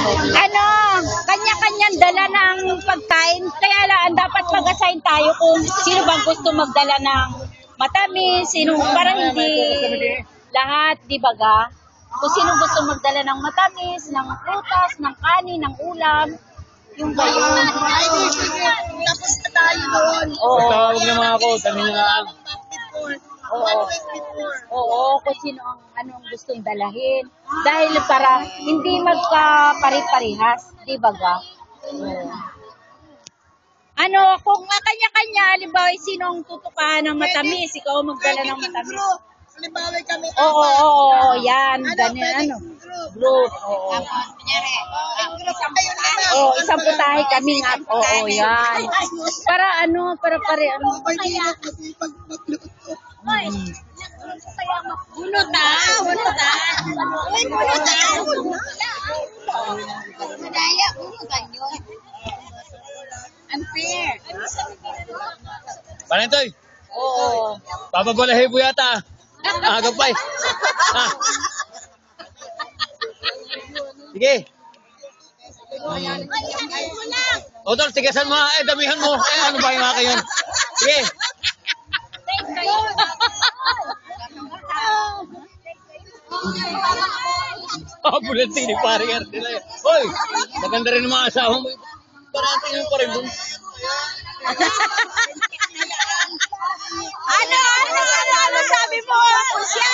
Ano, kanya-kanyang dala ng pagkain. Kaya lang, dapat mag-assign tayo kung sino bang gusto magdala ng matamis, sino, parang hindi lahat, di ba ga? Kung sino gusto magdala ng matamis, ng prutas, ng kanin, ng ulam, yung ba yun? Tapos na tayo doon. Oo. Tawag naman ako, sabihin nyo lang. Oo, kung sino ang anong gustong dalahin. Dahil para hindi magka-pari-parihas, di ba ga? Ano, kung kanya-kanya, halimbawa, sino ang tutukahan ng matamis, ikaw magdala ng matamis. Halimbawa kami. Oo, yan, ganyan, group, oo. Oo, isang putahe kami nga, oo, yan. Para ano, para ano. Bunutan. Madaya, bunutan yun. Unfair. Panentoy, Oo. papabalahibo yata. Agapay. Sige. Otol, tigasan mo. Damihan mo. Ano ba yung akin yun? Sige. Bulat ni pare nila. Hoy, maganda rin ang mga asawa mo. Parang yung pa rin dun. Ano sabi mo? Pusya?